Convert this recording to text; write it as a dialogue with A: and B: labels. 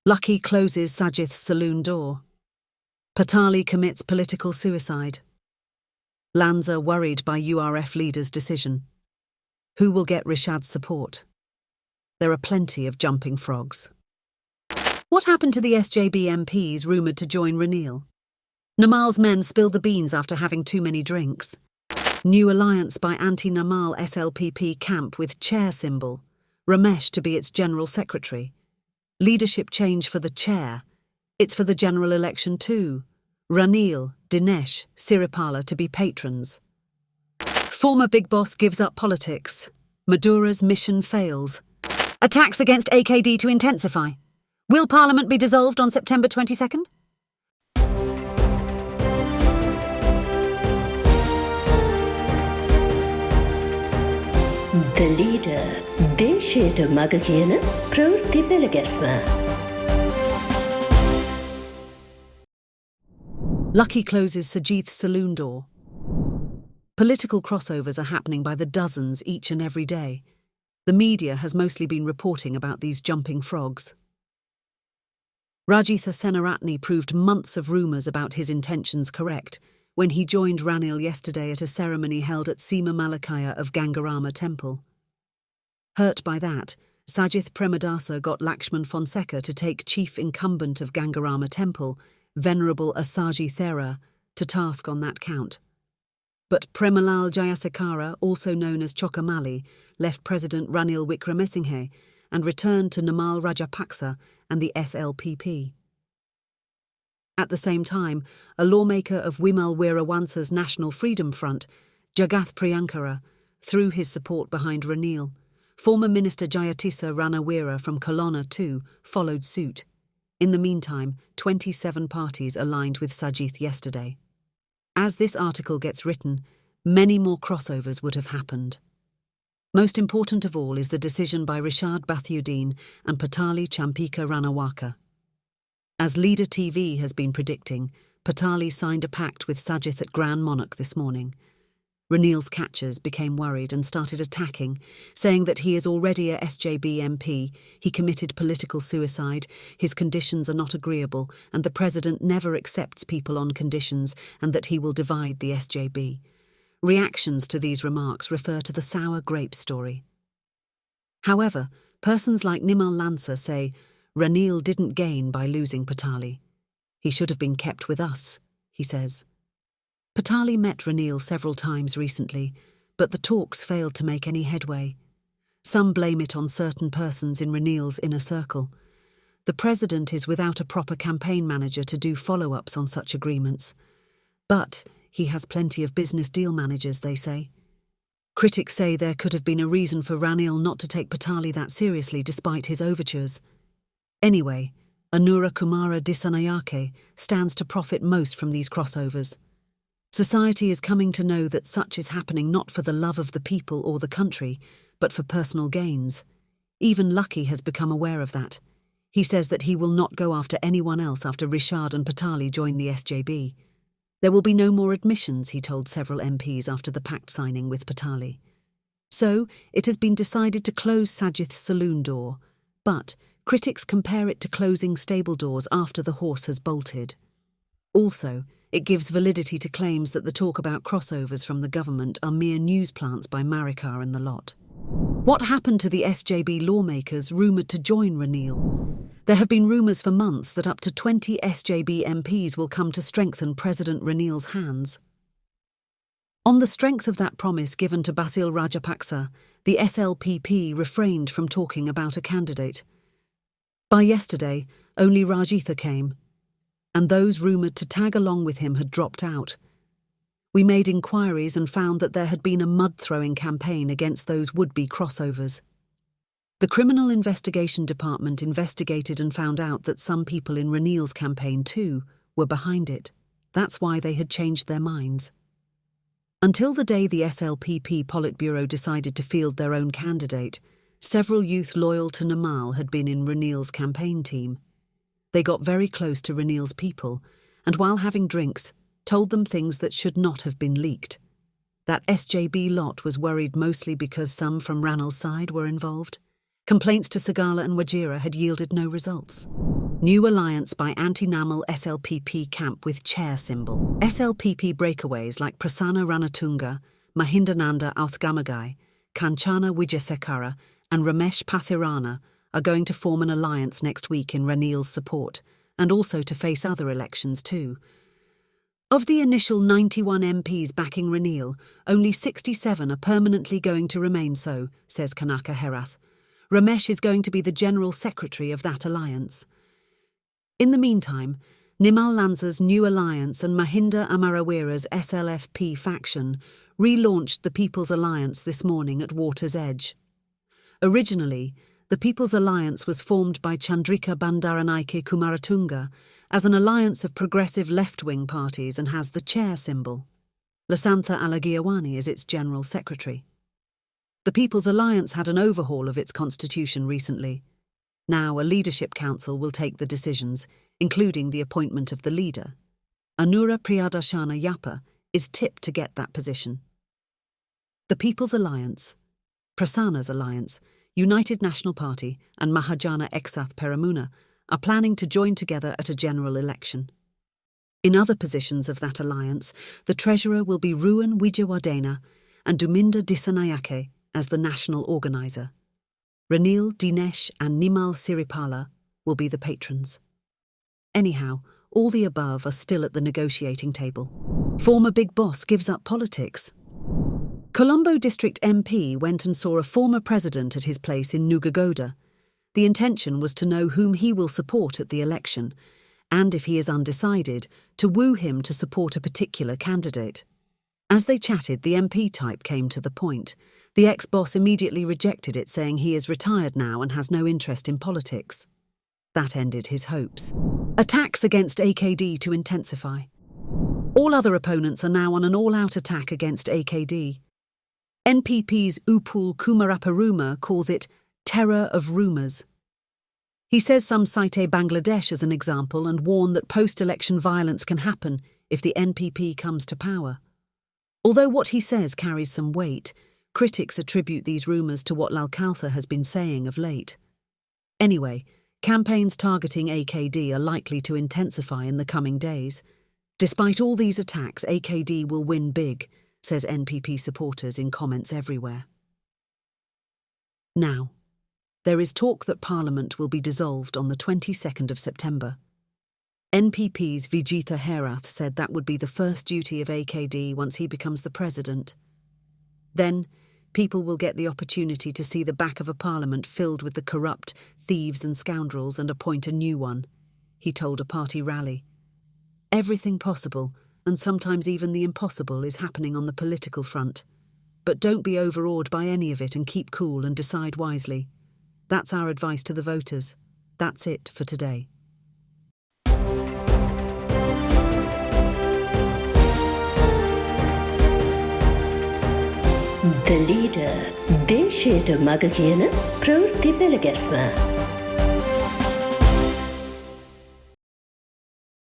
A: Lucky closes Sajith's saloon door. Patali commits political suicide. Lanka worried by URF leader's decision. Who will get Rishad's support? There are plenty of jumping frogs. What happened to the SJB MPs rumoured to join Ranil? Namal's men spilled the beans after having too many drinks. New alliance by anti-Namal SLPP camp with chair symbol. Ramesh to be its general secretary. Leadership change for the chair. It's for the general election too. Ranil, Dinesh, Siripala to be patrons. Former big boss gives up politics. Madura's mission fails. Attacks against AKD to intensify. Will Parliament be dissolved on September 22nd?
B: The leader, දේශයට මග කියන ප්‍රවෘත්ති පෙළගැස්ම.
A: Lucky closes Sajith's saloon door. Political crossovers are happening by the dozens each and every day. The media has mostly been reporting about these jumping frogs. Rajitha Senaratne proved months of rumours about his intentions correct when he joined Ranil yesterday at a ceremony held at Seema Malakaya of Gangarama Temple. Hurt by that, Sajith Premadasa got Lakshman Fonseca to take chief incumbent of Gangarama Temple, Venerable Asaji Thera, to task on that count. But Premalal Jayasekara, also known as Chokamali, left President Ranil Wickremesinghe and returned to Namal Rajapaksa and the SLPP. At the same time, a lawmaker of Wimal Weerawansa's National Freedom Front, Jagath Priyankara, threw his support behind Ranil. Former Minister Jayatissa Ranawira from Kelowna too followed suit. In the meantime, 27 parties aligned with Sajith yesterday. As this article gets written, many more crossovers would have happened. Most important of all is the decision by Rishad Bathiuddin and Patali Champika Ranawaka. As Leader TV has been predicting, Patali signed a pact with Sajith at Grand Monarch this morning. Ranil's catchers became worried and started attacking, saying that he is already a SJB MP, he committed political suicide, his conditions are not agreeable, and the President never accepts people on conditions, and that he will divide the SJB. Reactions to these remarks refer to the sour grape story. However, persons like Nimal Lanka say, Ranil didn't gain by losing Patali. He should have been kept with us, he says. Patali met Ranil several times recently, but the talks failed to make any headway. Some blame it on certain persons in Ranil's inner circle. The President is without a proper campaign manager to do follow-ups on such agreements. But he has plenty of business deal managers, they say. Critics say there could have been a reason for Ranil not to take Patali that seriously despite his overtures. Anyway, Anura Kumara Disanayake stands to profit most from these crossovers. Society is coming to know that such is happening not for the love of the people or the country, but for personal gains. Even Lucky has become aware of that. He says that he will not go after anyone else after Rishad and Patali join the SJB. There will be no more admissions, he told several MPs after the pact signing with Patali. So, it has been decided to close Sajith's saloon door, but critics compare it to closing stable doors after the horse has bolted. Also, it gives validity to claims that the talk about crossovers from the government are mere news plants by Marikar and the lot. What happened to the SJB lawmakers rumoured to join Ranil? There have been rumours for months that up to 20 SJB MPs will come to strengthen President Ranil's hands. On the strength of that promise given to Basil Rajapaksa, the SLPP refrained from talking about a candidate. By yesterday, only Rajitha came, and those rumoured to tag along with him had dropped out. We made inquiries and found that there had been a mud-throwing campaign against those would-be crossovers. The Criminal Investigation Department investigated and found out that some people in Ranil's campaign too were behind it. That's why they had changed their minds. Until the day the SLPP Politburo decided to field their own candidate, several youth loyal to Namal had been in Ranil's campaign team. They got very close to Ranil's people, and while having drinks, told them things that should not have been leaked. That SJB lot was worried mostly because some from Ranil's side were involved. Complaints to Sagala and Wajira had yielded no results. New alliance by anti-Namal SLPP camp with chair symbol. SLPP breakaways like Prasanna Ranatunga, Mahindananda Authgamagai, Kanchana Wijasekara and Ramesh Pathirana are going to form an alliance next week in Ranil's support, and also to face other elections too. Of the initial 91 MPs backing Ranil, only 67 are permanently going to remain so, says Kanaka Herath. Ramesh is going to be the General Secretary of that alliance. In the meantime, Nimal Lanza's new alliance and Mahinda Amarawira's SLFP faction relaunched the People's Alliance this morning at Water's Edge. Originally, the People's Alliance was formed by Chandrika Bandaranaike Kumaratunga as an alliance of progressive left-wing parties and has the chair symbol. Lasantha Alagiyawani is its General Secretary. The People's Alliance had an overhaul of its constitution recently. Now a leadership council will take the decisions, including the appointment of the leader. Anura Priyadarshana Yapa is tipped to get that position. The People's Alliance, Prasanna's Alliance, United National Party and Mahajana Eksath Peramuna are planning to join together at a general election. In other positions of that alliance, the treasurer will be Ruan Wijewardena and Duminda Disanayake as the national organiser. Ranil, Dinesh and Nimal Siripala will be the patrons. Anyhow, all the above are still at the negotiating table. Former Big Boss gives up politics. Colombo District MP went and saw a former president at his place in Nugagoda. The intention was to know whom he will support at the election, and if he is undecided, to woo him to support a particular candidate. As they chatted, the MP type came to the point. The ex-boss immediately rejected it, saying he is retired now and has no interest in politics. That ended his hopes. Attacks against AKD to intensify. All other opponents are now on an all-out attack against AKD. NPP's Upul Kumaraparuma calls it terror of rumours. He says some cite Bangladesh as an example and warn that post-election violence can happen if the NPP comes to power. Although what he says carries some weight, critics attribute these rumours to what Lalkaltha has been saying of late. Anyway, campaigns targeting AKD are likely to intensify in the coming days. Despite all these attacks, AKD will win big, says NPP supporters in comments everywhere. Now, there is talk that Parliament will be dissolved on the 22nd of September. NPP's Vijitha Herath said that would be the first duty of AKD once he becomes the president. Then, people will get the opportunity to see the back of a parliament filled with the corrupt, thieves and scoundrels and appoint a new one, he told a party rally. Everything possible, and sometimes even the impossible, is happening on the political front. But don't be overawed by any of it and keep cool and decide wisely. That's our advice to the voters. That's it for today.
B: The Leader, දේශයට මග කියන ප්‍රවෘත්ති පෙළගැස්ම.